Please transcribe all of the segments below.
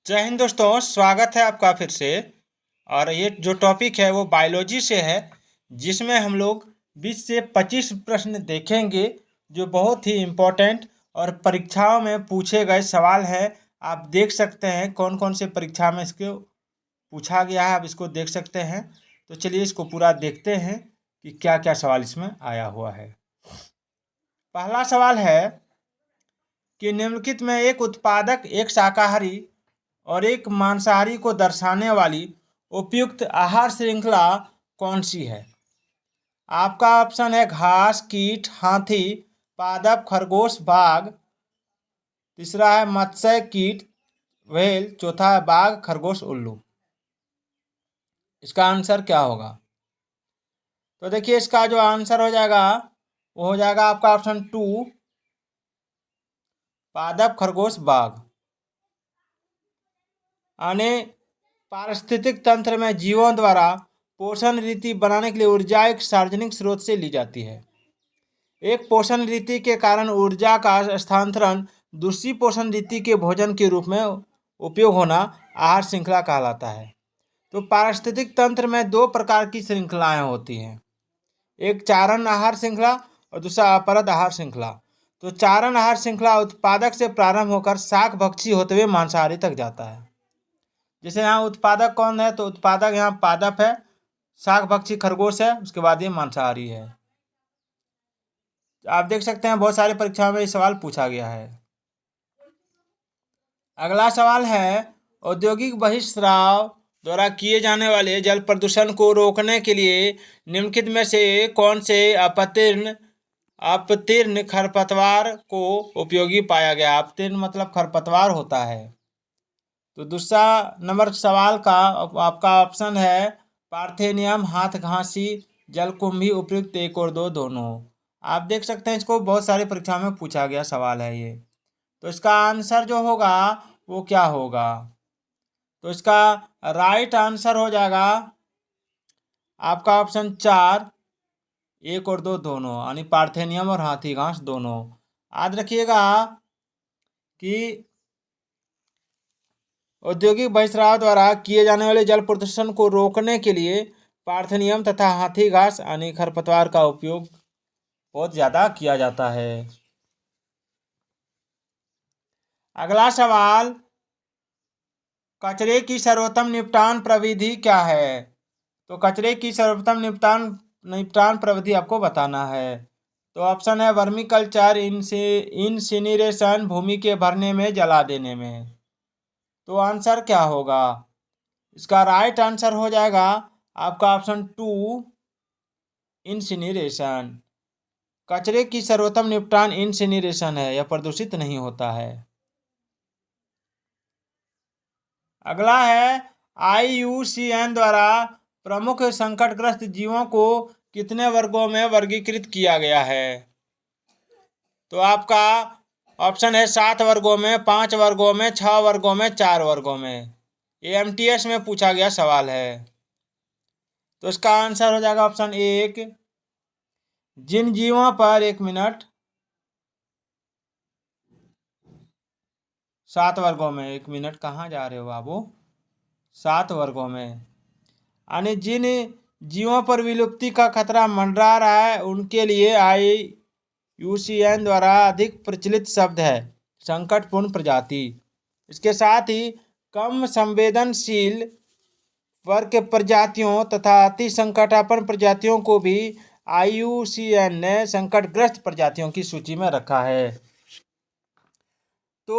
जय हिंद दोस्तों, स्वागत है आपका फिर से। और ये जो टॉपिक है वो बायोलॉजी से है, जिसमें हम लोग 20 से 25 प्रश्न देखेंगे जो बहुत ही इम्पोर्टेंट और परीक्षाओं में पूछे गए सवाल हैं। आप देख सकते हैं कौन कौन से परीक्षा में इसको पूछा गया है, आप इसको देख सकते हैं। तो चलिए इसको पूरा देखते हैं कि क्या क्या सवाल इसमें आया हुआ है। पहला सवाल है कि निम्नलिखित में एक उत्पादक, एक शाकाहारी और एक मांसाहारी को दर्शाने वाली उपयुक्त आहार श्रृंखला कौन सी है? आपका ऑप्शन है घास, कीट, हाथी, पादप, खरगोश, बाघ। तीसरा है मत्स्य, कीट, व्हेल। चौथा है बाघ, खरगोश, उल्लू। इसका आंसर क्या होगा? तो देखिए, इसका जो आंसर हो जाएगा वो हो जाएगा आपका ऑप्शन 2, पादप, खरगोश, बाघ। यानी पारिस्थितिक तंत्र में जीवों द्वारा पोषण रीति बनाने के लिए ऊर्जा एक सार्वजनिक स्रोत से ली जाती है। एक पोषण रीति के कारण ऊर्जा का स्थानांतरण दूसरी पोषण रीति के भोजन के रूप में उपयोग होना आहार श्रृंखला कहलाता है। तो पारिस्थितिक तंत्र में दो प्रकार की श्रृंखलाएं होती हैं, एक चारण आहार श्रृंखला और दूसरा अपरद आहार श्रृंखला। तो चारण आहार श्रृंखला उत्पादक से प्रारंभ होकर शाक भक्षी होते हुए मांसाहारी तक जाता है। जैसे यहाँ उत्पादक कौन है, तो उत्पादक यहाँ पादप है, शाक भक्षी खरगोश है, उसके बाद ये मांसाहारी है। आप देख सकते हैं बहुत सारी परीक्षाओं में ये सवाल पूछा गया है। अगला सवाल है, औद्योगिक बहिर्स्राव द्वारा किए जाने वाले जल प्रदूषण को रोकने के लिए निम्नलिखित में से कौन से अपतीर्ण खरपतवार को उपयोगी पाया गया? अपतीर्ण मतलब खरपतवार होता है। तो दूसरा नंबर सवाल का आपका ऑप्शन है पार्थेनियम, हाथ घासी, जलकुंभी, उपयुक्त 1 और 2 दोनों। आप देख सकते हैं इसको बहुत सारी परीक्षा में पूछा गया सवाल है ये। तो इसका आंसर जो होगा वो क्या होगा? तो इसका राइट आंसर हो जाएगा आपका ऑप्शन 4, 1 और 2 दोनों, यानी पार्थेनियम और हाथी घास दोनों। याद रखिएगा कि औद्योगिक बहिर्स्राव द्वारा किए जाने वाले जल प्रदूषण को रोकने के लिए पार्थेनियम तथा हाथी घास यानी खरपतवार का उपयोग बहुत ज़्यादा किया जाता है। अगला सवाल, कचरे की सर्वोत्तम निपटान प्रविधि क्या है? तो कचरे की सर्वोत्तम निपटान प्रविधि आपको बताना है। तो ऑप्शन है वर्मी कल्चर, इंसिनरेशन, भूमि के भरने में, जला देने में। तो आंसर क्या होगा? इसका राइट आंसर हो जाएगा आपका ऑप्शन 2, इंसिनरेशन। कचरे की सर्वोत्तम निपटान इंसिनरेशन है, यह प्रदूषित नहीं होता है। अगला है, IUCN द्वारा प्रमुख संकटग्रस्त जीवों को कितने वर्गों में वर्गीकृत किया गया है? तो आपका ऑप्शन है 7 वर्गों में, 5 वर्गों में, 6 वर्गों में, 4 वर्गों में। ये MTS में पूछा गया सवाल है। तो इसका आंसर हो जाएगा ऑप्शन 1, जिन जीवों पर 1 मिनट 7 वर्गों में, 1 मिनट कहाँ जा रहे हो बाबू, 7 वर्गों में, यानी जिन जीवों पर विलुप्ति का खतरा मंडरा रहा है उनके लिए IUCN द्वारा अधिक प्रचलित शब्द है संकटपूर्ण प्रजाति। इसके साथ ही कम संवेदनशील वर्ग के प्रजातियों तथा अति संकटापन्न प्रजातियों को भी IUCN ने संकटग्रस्त प्रजातियों की सूची में रखा है। तो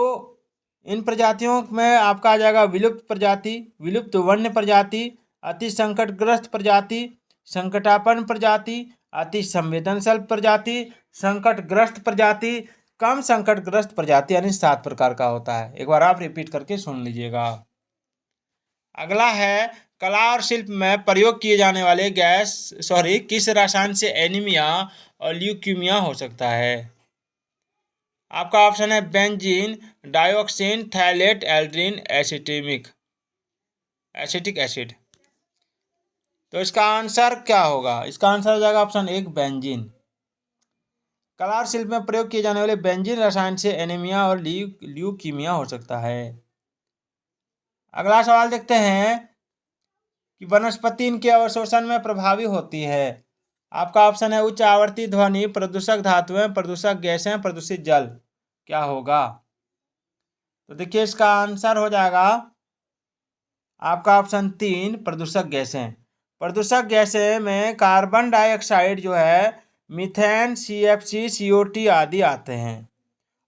इन प्रजातियों में आपका आ जाएगा विलुप्त प्रजाति, विलुप्त वन्य प्रजाति, अति संकटग्रस्त प्रजाति, संकटापन्न प्रजाति, अति संवेदनशील प्रजाति, संकटग्रस्त प्रजाति, कम संकटग्रस्त प्रजाति, यानी 7 प्रकार का होता है। एक बार आप रिपीट करके सुन लीजिएगा। अगला है, कला और शिल्प में प्रयोग किए जाने वाले किस रसायन से एनीमिया और ल्यूकीमिया हो सकता है? आपका ऑप्शन है benzene, dioxin, phthalate, Aldrin, acetic acid. तो इसका आंसर क्या होगा? इसका आंसर हो जाएगा ऑप्शन 1, बेंजीन। कला और शिल्प में प्रयोग किए जाने वाले बेंजीन रसायन से एनीमिया और ल्यूकीमिया हो सकता है। अगला सवाल देखते हैं कि वनस्पति इनके अवशोषण में प्रभावी होती है। आपका ऑप्शन है उच्च आवर्ती ध्वनि, प्रदूषक धातुएं, प्रदूषक गैसें, प्रदूषित जल। क्या होगा? तो देखिए इसका आंसर हो जाएगा आपका ऑप्शन 3, प्रदूषक गैसें। प्रदूषक गैसें में कार्बन डाइऑक्साइड जो है, मीथेन, CFC, CO2 आदि आते हैं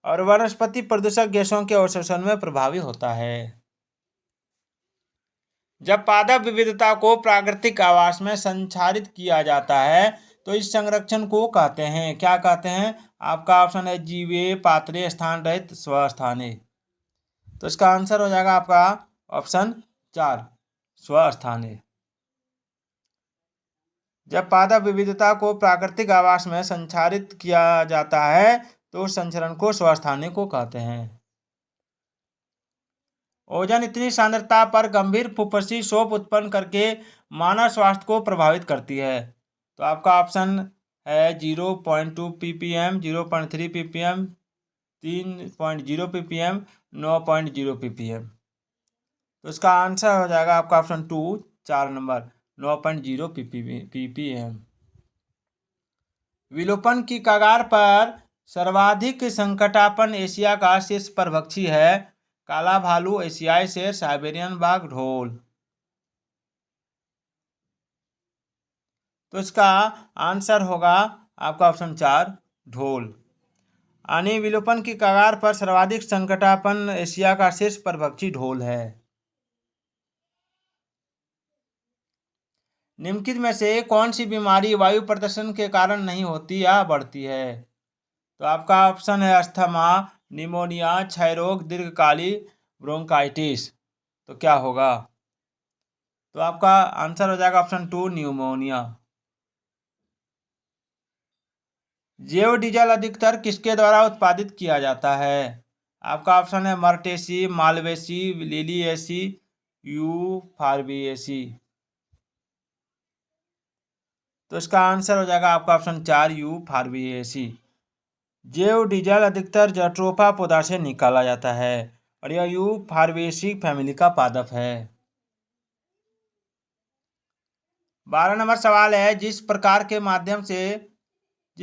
और वनस्पति प्रदूषक गैसों के अवशोषण में प्रभावी होता है। जब पादप विविधता को प्राकृतिक आवास में संचारित किया जाता है तो इस संरक्षण को कहते हैं, क्या कहते हैं? आपका ऑप्शन है जीवे, पात्रे, स्थान रहित, स्वस्थाने। तो इसका आंसर हो जाएगा आपका ऑप्शन 4, स्वस्थाने। जब पादप विविधता को प्राकृतिक आवास में संचारित किया जाता है तो उस संचरण को स्वस्थाने को कहते हैं। ओजोन इतनी सांद्रता पर गंभीर फुफ्फुसी क्षोभ उत्पन्न करके मानव स्वास्थ्य को प्रभावित करती है। तो आपका ऑप्शन है 0.2 ppm, 0.3 ppm, 3.0 ppm, 9.0 ppm। तो इसका आंसर हो जाएगा आपका ऑप्शन 2, 4 नंबर, 9.0 ppm। विलोपन की कगार पर सर्वाधिक संकटापन्न एशिया का शीर्ष परभक्षी है। काला भालू, एशियाई शेर, साइबेरियन बाघ, ढोल। तो इसका आंसर होगा आपका ऑप्शन 4, ढोल। यानी विलोपन की कगार पर सर्वाधिक संकटापन्न एशिया का शीर्ष परभक्षी ढोल है। निम्नलिखित में से कौन सी बीमारी वायु प्रदूषण के कारण नहीं होती या बढ़ती है? तो आपका ऑप्शन है अस्थमा, निमोनिया, क्षय रोग, दीर्घकालिक ब्रोंकाइटिस। तो क्या होगा? तो आपका आंसर हो जाएगा ऑप्शन 2, न्यूमोनिया। जैव डीजल अधिकतर किसके द्वारा उत्पादित किया जाता है? आपका ऑप्शन है मर्टेसी, मालवेसी, लिलिएसी, यूफारबिएसी। तो इसका आंसर हो जाएगा आपका ऑप्शन 4, यूफारबिएसी। जैव डीजल अधिकतर जट्रोफा पौधा से निकाला जाता है और यह यूफारबिएसी फैमिली का पादप है। 12 नंबर सवाल है जिस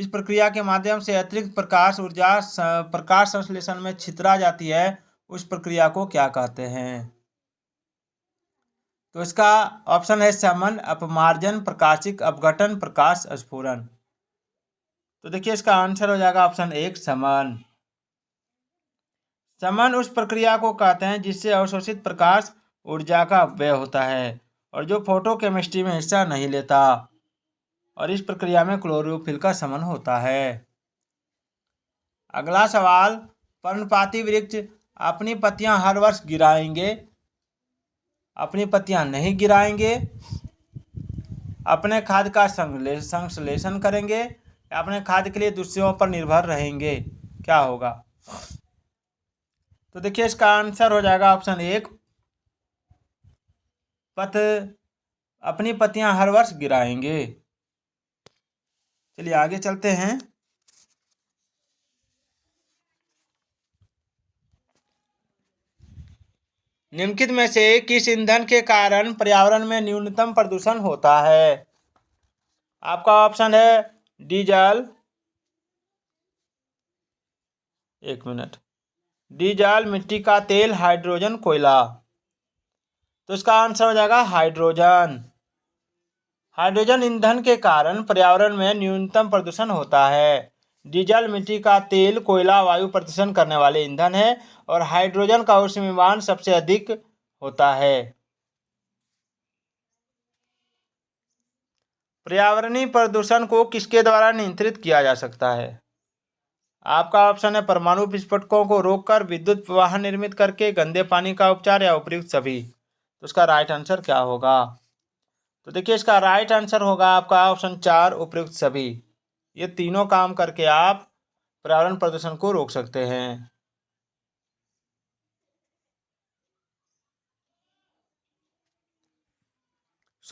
प्रक्रिया के माध्यम से अतिरिक्त प्रकाश ऊर्जा प्रकाश संश्लेषण में छितरा जाती है उस प्रक्रिया को क्या कहते हैं? तो इसका ऑप्शन है शमन, अपमार्जन, प्रकाशिक अपघटन, प्रकाश स्फुरण। तो देखिए इसका आंसर हो जाएगा ऑप्शन 1, शमन। शमन उस प्रक्रिया को कहते हैं जिससे अवशोषित प्रकाश ऊर्जा का अपव्यय होता है और जो फोटोकेमिस्ट्री में हिस्सा नहीं लेता, और इस प्रक्रिया में क्लोरोफिल का शमन होता है। अगला सवाल, पर्णपाती वृक्ष अपनी पत्तियां हर वर्ष गिराएंगे, अपनी पत्तियां नहीं गिराएंगे, अपने खाद का संश्लेषण करेंगे या अपने खाद के लिए दूसरों पर निर्भर रहेंगे? क्या होगा? तो देखिए इसका आंसर हो जाएगा ऑप्शन 1, अपनी पत्तियां हर वर्ष गिराएंगे। चलिए आगे चलते हैं। निम्नलिखित में से किस ईंधन के कारण पर्यावरण में न्यूनतम प्रदूषण होता है? आपका ऑप्शन है डीजल, एक मिनट, डीजल, मिट्टी का तेल, हाइड्रोजन, कोयला। तो इसका आंसर हो जाएगा हाइड्रोजन। हाइड्रोजन ईंधन के कारण पर्यावरण में न्यूनतम प्रदूषण होता है। डीजल, मिट्टी का तेल, कोयला वायु प्रदूषण करने वाले ईंधन है और हाइड्रोजन का ऊष्मीयमान सबसे अधिक होता है। पर्यावरणीय प्रदूषण को किसके द्वारा नियंत्रित किया जा सकता है? आपका ऑप्शन है परमाणु विस्फोटकों को रोककर, विद्युत प्रवाह निर्मित करके, गंदे पानी का उपचार या उपयुक्त सभी। तो इसका राइट आंसर क्या होगा? तो देखिए इसका राइट आंसर होगा आपका ऑप्शन 4, उपयुक्त सभी। ये तीनों काम करके आप पर्यावरण प्रदूषण को रोक सकते हैं।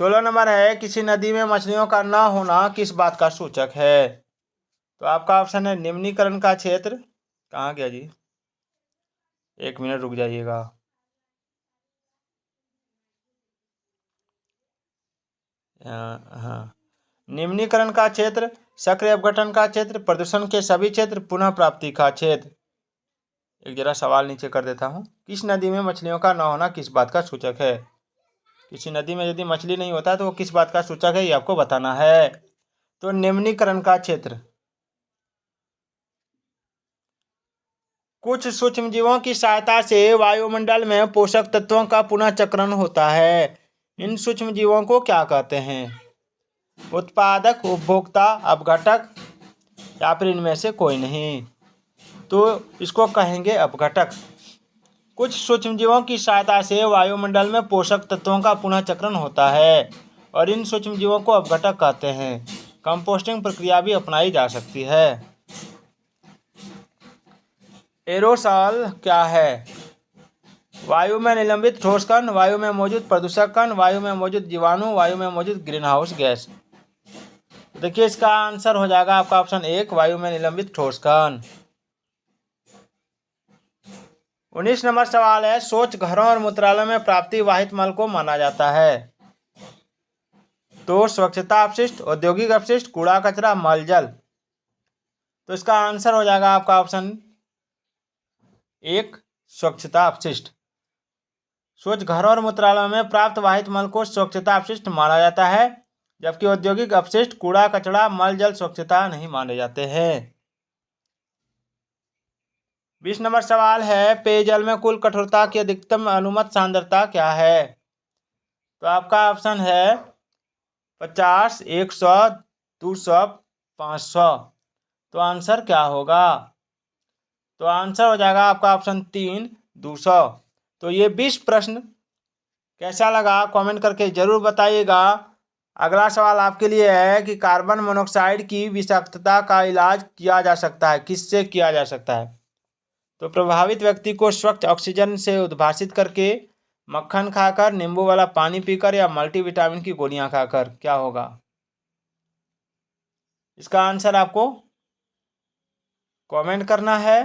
16 नंबर है किसी नदी में मछलियों का न होना किस बात का सूचक है? तो आपका ऑप्शन है निम्नीकरण का क्षेत्र। कहाँ गया जी, एक मिनट रुक जाइएगा। हाँ, निम्नीकरण का क्षेत्र, सक्रिय अपघटन का क्षेत्र, प्रदूषण के सभी क्षेत्र, पुनः प्राप्ति का क्षेत्र। एक जरा सवाल नीचे कर देता हूँ। किस नदी में मछलियों का न होना किस बात का सूचक है? किसी नदी में यदि मछली नहीं होता तो वो किस बात का सूचक है, ये आपको बताना है। तो निम्नीकरण का क्षेत्र, कुछ सूक्ष्मजीवों की सहायता से वायुमंडल में पोषक तत्वों का पुनः चक्रण होता है। इन सूक्ष्मजीवों को क्या कहते हैं? उत्पादक, उपभोक्ता, अपघटक या फिर इनमें से कोई नहीं। तो इसको कहेंगे अपघटक। कुछ सूक्ष्मजीवों की सहायता से वायुमंडल में पोषक तत्वों का पुनः चक्रण होता है और इन सूक्ष्मजीवों को अपघटक कहते हैं। कंपोस्टिंग प्रक्रिया भी अपनाई जा सकती है। एरोसॉल क्या है? वायु में निलंबित ठोस कण, वायु में मौजूद प्रदूषक कण, वायु में मौजूद जीवाणु, वायु में मौजूद ग्रीन हाउस गैस। देखिए इसका आंसर हो जाएगा आपका ऑप्शन 1, वायु में निलंबित ठोस कण। 19 नंबर सवाल है, शौच घरों और मूत्रालयों में प्राप्ति वाहित मल को माना जाता है। तो स्वच्छता अपशिष्ट, औद्योगिक अपशिष्ट, कूड़ा कचरा, मल जल। तो इसका आंसर हो जाएगा आपका ऑप्शन 1, स्वच्छता अपशिष्ट। शौच घरों और मूत्रालयों में प्राप्त वाहित मल को स्वच्छता अपशिष्ट माना जाता है, जबकि औद्योगिक अपशिष्ट, कूड़ा कचरा, मल जल स्वच्छता नहीं माने जाते हैं। 20 नंबर सवाल है, पेयजल में कुल कठोरता की अधिकतम अनुमत सांद्रता क्या है? तो आपका ऑप्शन है 50, 100, 200, 500। तो आंसर क्या होगा? तो आंसर हो जाएगा आपका ऑप्शन 3, 200। तो ये 20 प्रश्न कैसा लगा कमेंट करके ज़रूर बताइएगा। अगला सवाल आपके लिए है कि कार्बन मोनोऑक्साइड की विषाक्तता का इलाज किया जा सकता है, किससे किया जा सकता है? तो प्रभावित व्यक्ति को स्वच्छ ऑक्सीजन से उद्भासित करके, मक्खन खाकर, नींबू वाला पानी पीकर या मल्टीविटामिन की गोलियां खाकर। क्या होगा? इसका आंसर आपको कमेंट करना है।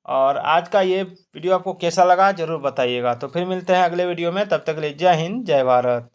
और आज का ये वीडियो आपको कैसा लगा ज़रूर बताइएगा। तो फिर मिलते हैं अगले वीडियो में, तब तक के लिए जय हिंद, जय भारत।